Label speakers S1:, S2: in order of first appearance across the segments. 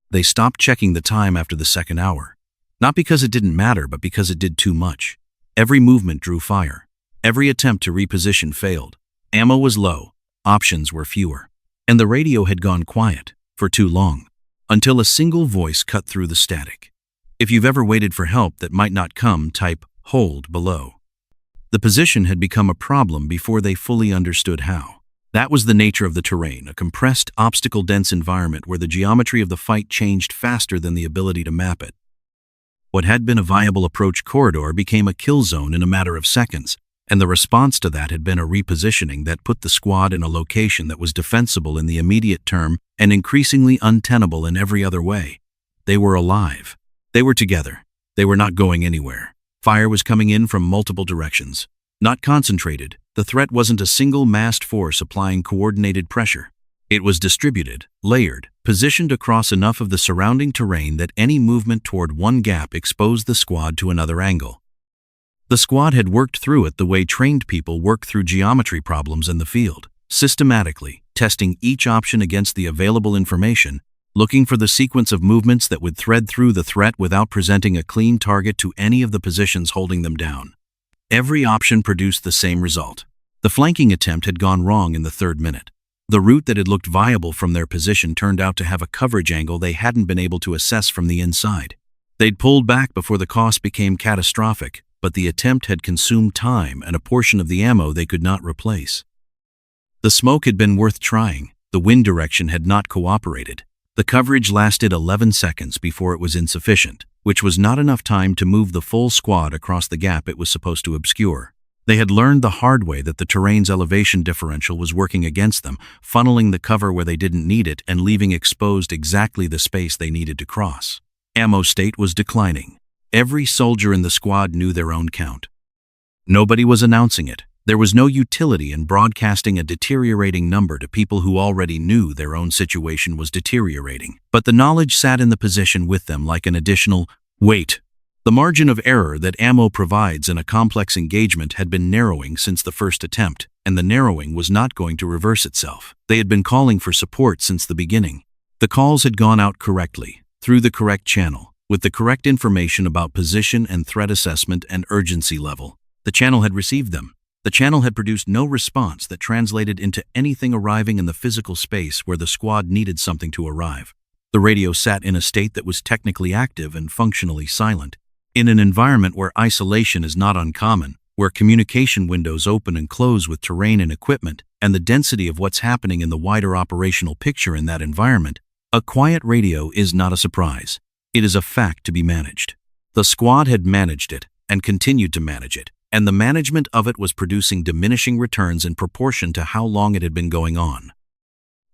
S1: They stopped checking the time after the second hour. Not because it didn't matter, but because it did too much. Every movement drew fire. Every attempt to reposition failed. Ammo was low. Options were fewer. And the radio had gone quiet for too long, until a single voice cut through the static. If you've ever waited for help that might not come, type "hold" below. The position had become a problem before they fully understood how. That was the nature of the terrain, a compressed, obstacle-dense environment where the geometry of the fight changed faster than the ability to map it. What had been a viable approach corridor became a kill zone in a matter of seconds, and the response to that had been a repositioning that put the squad in a location that was defensible in the immediate term and increasingly untenable in every other way. They were alive. They were together. They were not going anywhere. Fire was coming in from multiple directions. Not concentrated, the threat wasn't a single massed force applying coordinated pressure. It was distributed, layered, positioned across enough of the surrounding terrain that any movement toward one gap exposed the squad to another angle. The squad had worked through it the way trained people work through geometry problems in the field, systematically, testing each option against the available information, looking for the sequence of movements that would thread through the threat without presenting a clean target to any of the positions holding them down. Every option produced the same result. The flanking attempt had gone wrong in the third minute. The route that had looked viable from their position turned out to have a coverage angle they hadn't been able to assess from the inside. They'd pulled back before the cost became catastrophic, but the attempt had consumed time and a portion of the ammo they could not replace. The smoke had been worth trying. The wind direction had not cooperated. The coverage lasted 11 seconds before it was insufficient, which was not enough time to move the full squad across the gap it was supposed to obscure. They had learned the hard way that the terrain's elevation differential was working against them, funneling the cover where they didn't need it and leaving exposed exactly the space they needed to cross. Ammo state was declining. Every soldier in the squad knew their own count. Nobody was announcing it. There was no utility in broadcasting a deteriorating number to people who already knew their own situation was deteriorating. But the knowledge sat in the position with them like an additional weight. The margin of error that ammo provides in a complex engagement had been narrowing since the first attempt, and the narrowing was not going to reverse itself. They had been calling for support since the beginning. The calls had gone out correctly, through the correct channel, with the correct information about position and threat assessment and urgency level. The channel had received them. The channel had produced no response that translated into anything arriving in the physical space where the squad needed something to arrive. The radio sat in a state that was technically active and functionally silent. In an environment where isolation is not uncommon, where communication windows open and close with terrain and equipment, and the density of what's happening in the wider operational picture in that environment, a quiet radio is not a surprise. It is a fact to be managed. The squad had managed it and continued to manage it, and the management of it was producing diminishing returns in proportion to how long it had been going on.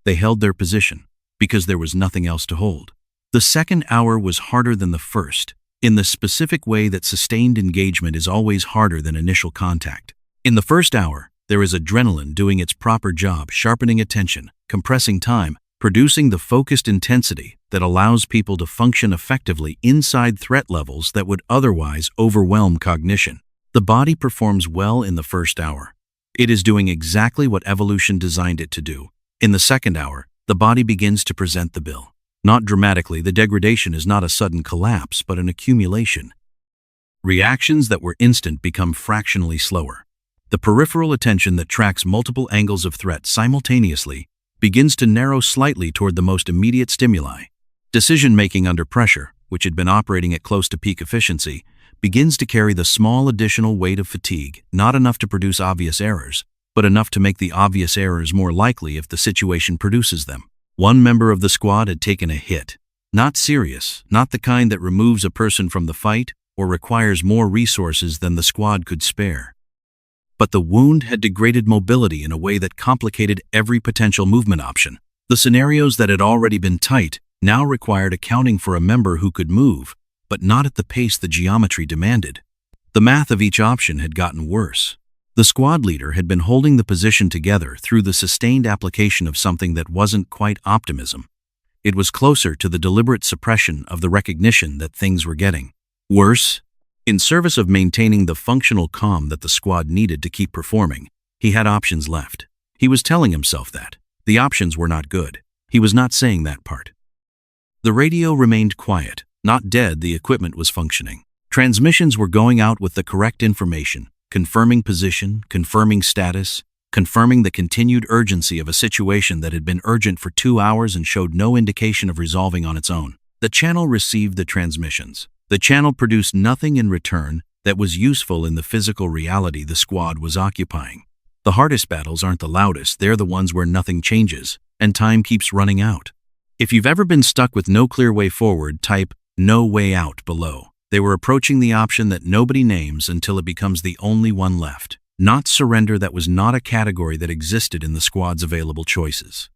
S1: They held their position because there was nothing else to hold. The second hour was harder than the first, in the specific way that sustained engagement is always harder than initial contact. In the first hour, there is adrenaline doing its proper job, sharpening attention, compressing time, producing the focused intensity that allows people to function effectively inside threat levels that would otherwise overwhelm cognition. The body performs well in the first hour. It is doing exactly what evolution designed it to do. In the second hour, the body begins to present the bill. Not dramatically, the degradation is not a sudden collapse, but an accumulation. Reactions that were instant become fractionally slower. The peripheral attention that tracks multiple angles of threat simultaneously begins to narrow slightly toward the most immediate stimuli. Decision-making under pressure, which had been operating at close to peak efficiency, begins to carry the small additional weight of fatigue, not enough to produce obvious errors, but enough to make the obvious errors more likely if the situation produces them. One member of the squad had taken a hit. Not serious, not the kind that removes a person from the fight or requires more resources than the squad could spare. But the wound had degraded mobility in a way that complicated every potential movement option. The scenarios that had already been tight now required accounting for a member who could move, but not at the pace the geometry demanded. The math of each option had gotten worse. The squad leader had been holding the position together through the sustained application of something that wasn't quite optimism. It was closer to the deliberate suppression of the recognition that things were getting worse. In service of maintaining the functional calm that the squad needed to keep performing, he had options left. He was telling himself that. The options were not good. He was not saying that part. The radio remained quiet. Not dead, the equipment was functioning. Transmissions were going out with the correct information, confirming position, confirming status, confirming the continued urgency of a situation that had been urgent for 2 hours and showed no indication of resolving on its own. The channel received the transmissions. The channel produced nothing in return that was useful in the physical reality the squad was occupying. The hardest battles aren't the loudest, they're the ones where nothing changes, and time keeps running out. If you've ever been stuck with no clear way forward, type "no way out" below. They were approaching the option that nobody names until it becomes the only one left. Not surrender, that was not a category that existed in the squad's available choices.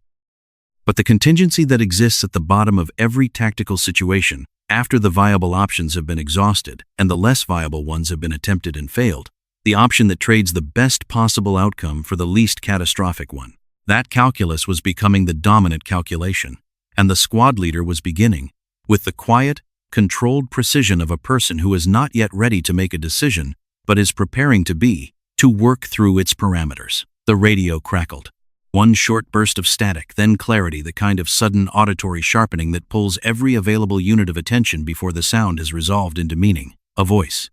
S1: But the contingency that exists at the bottom of every tactical situation, after the viable options have been exhausted and the less viable ones have been attempted and failed, the option that trades the best possible outcome for the least catastrophic one. That calculus was becoming the dominant calculation, and the squad leader was beginning, with the quiet, controlled precision of a person who is not yet ready to make a decision, but is preparing to be, to work through its parameters. The radio crackled. One short burst of static, then clarity, the kind of sudden auditory sharpening that pulls every available unit of attention before the sound is resolved into meaning, a voice.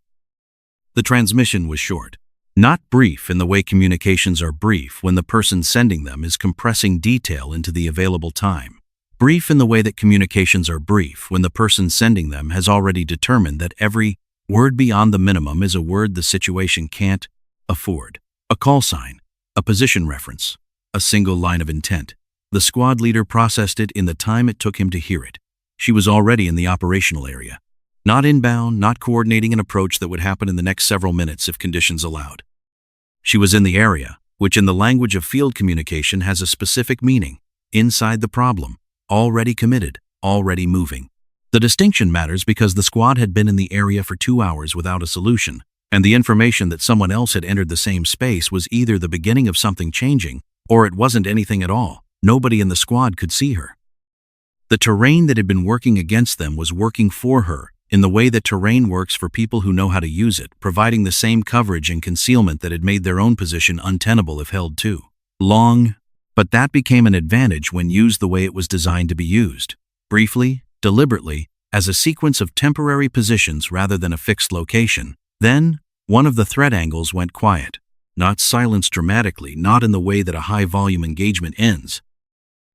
S1: The transmission was short. Not brief in the way communications are brief when the person sending them is compressing detail into the available time. Brief in the way that communications are brief when the person sending them has already determined that every word beyond the minimum is a word the situation can't afford. A call sign, a position reference, a single line of intent. The squad leader processed it in the time it took him to hear it. She was already in the operational area. Not inbound, not coordinating an approach that would happen in the next several minutes if conditions allowed. She was in the area, which in the language of field communication has a specific meaning, inside the problem. Already committed, already moving. The distinction matters because the squad had been in the area for 2 hours without a solution, and the information that someone else had entered the same space was either the beginning of something changing, or it wasn't anything at all. Nobody in the squad could see her. The terrain that had been working against them was working for her, in the way that terrain works for people who know how to use it, providing the same coverage and concealment that had made their own position untenable if held too long. But that became an advantage when used the way it was designed to be used, briefly, deliberately, as a sequence of temporary positions rather than a fixed location. Then, one of the threat angles went quiet. Not silenced dramatically, not in the way that a high-volume engagement ends.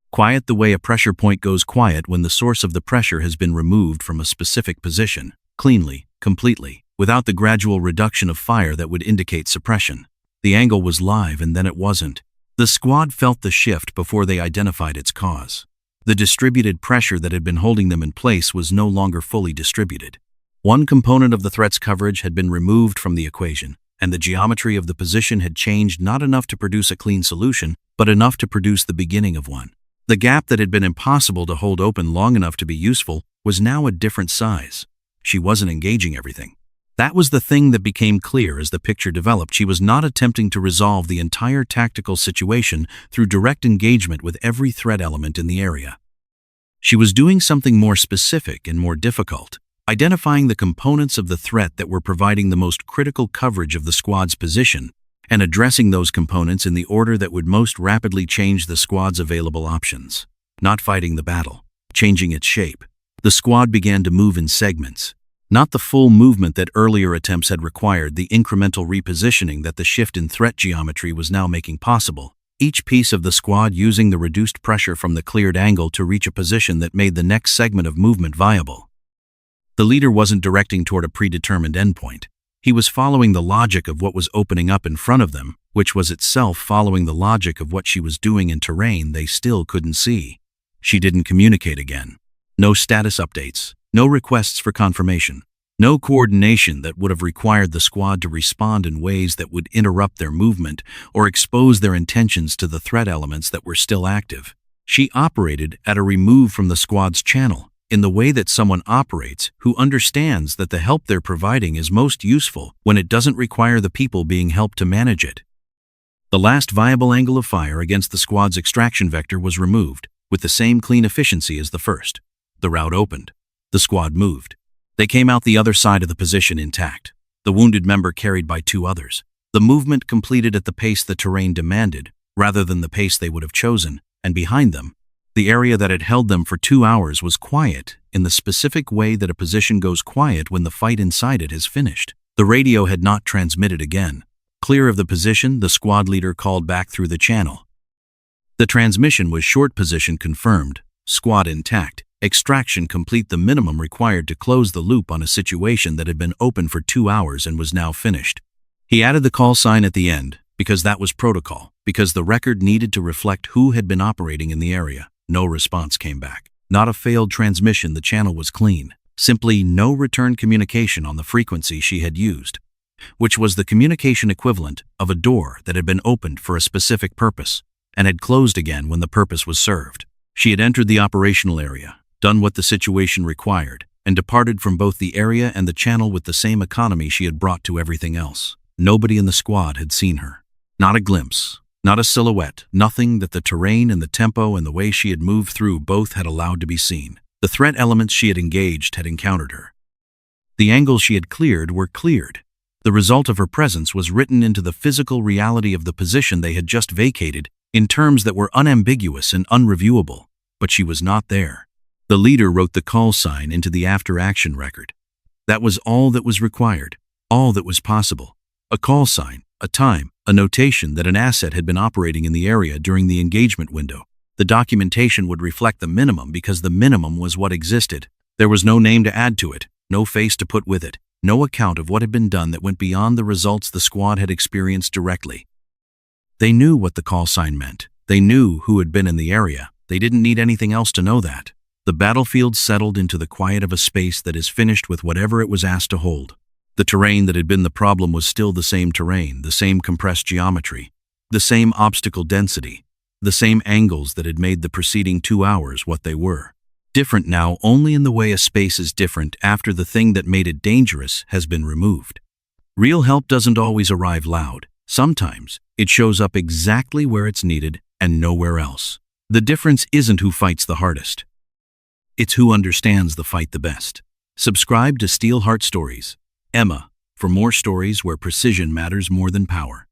S1: Quiet the way a pressure point goes quiet when the source of the pressure has been removed from a specific position, cleanly, completely, without the gradual reduction of fire that would indicate suppression. The angle was live and then it wasn't. The squad felt the shift before they identified its cause. The distributed pressure that had been holding them in place was no longer fully distributed. One component of the threat's coverage had been removed from the equation, and the geometry of the position had changed, not enough to produce a clean solution, but enough to produce the beginning of one. The gap that had been impossible to hold open long enough to be useful was now a different size. She wasn't engaging everything. That was the thing that became clear as the picture developed. She was not attempting to resolve the entire tactical situation through direct engagement with every threat element in the area. She was doing something more specific and more difficult, identifying the components of the threat that were providing the most critical coverage of the squad's position, and addressing those components in the order that would most rapidly change the squad's available options. Not fighting the battle, changing its shape. The squad began to move in segments. Not the full movement that earlier attempts had required, the incremental repositioning that the shift in threat geometry was now making possible. Each piece of the squad using the reduced pressure from the cleared angle to reach a position that made the next segment of movement viable. The leader wasn't directing toward a predetermined endpoint. He was following the logic of what was opening up in front of them, which was itself following the logic of what she was doing in terrain they still couldn't see. She didn't communicate again. No status updates. No requests for confirmation. No coordination that would have required the squad to respond in ways that would interrupt their movement or expose their intentions to the threat elements that were still active. She operated at a remove from the squad's channel, in the way that someone operates who understands that the help they're providing is most useful when it doesn't require the people being helped to manage it. The last viable angle of fire against the squad's extraction vector was removed, with the same clean efficiency as the first. The route opened. The squad moved. They came out the other side of the position intact, the wounded member carried by 2 others. The movement completed at the pace the terrain demanded, rather than the pace they would have chosen, and behind them, The area that had held them for 2 hours was quiet in the specific way that a position goes quiet when the fight inside it has finished. The radio had not transmitted again. Clear of the position, the squad leader called back through the channel. The transmission was short: position confirmed, squad intact, extraction complete, the minimum required to close the loop on a situation that had been open for 2 hours and was now finished. He added the call sign at the end, because that was protocol, because the record needed to reflect who had been operating in the area. No response came back. Not a failed transmission, the channel was clean. Simply no return communication on the frequency she had used, which was the communication equivalent of a door that had been opened for a specific purpose and had closed again when the purpose was served. She had entered the operational area, done what the situation required, and departed from both the area and the channel with the same economy she had brought to everything else. Nobody in the squad had seen her. Not a glimpse, not a silhouette, nothing that the terrain and the tempo and the way she had moved through both had allowed to be seen. The threat elements she had engaged had encountered her. The angles she had cleared were cleared. The result of her presence was written into the physical reality of the position they had just vacated in terms that were unambiguous and unreviewable, but she was not there. The leader wrote the call sign into the after-action record. That was all that was required, all that was possible. A call sign, a time, a notation that an asset had been operating in the area during the engagement window. The documentation would reflect the minimum because the minimum was what existed. There was no name to add to it, no face to put with it, no account of what had been done that went beyond the results the squad had experienced directly. They knew what the call sign meant. They knew who had been in the area. They didn't need anything else to know that. The battlefield settled into the quiet of a space that is finished with whatever it was asked to hold. The terrain that had been the problem was still the same terrain, the same compressed geometry, the same obstacle density, the same angles that had made the preceding 2 hours what they were. Different now only in the way a space is different after the thing that made it dangerous has been removed. Real help doesn't always arrive loud. Sometimes it shows up exactly where it's needed and nowhere else. The difference isn't who fights the hardest. It's who understands the fight the best. Subscribe to Steel Heart Stories, Emma, for more stories where precision matters more than power.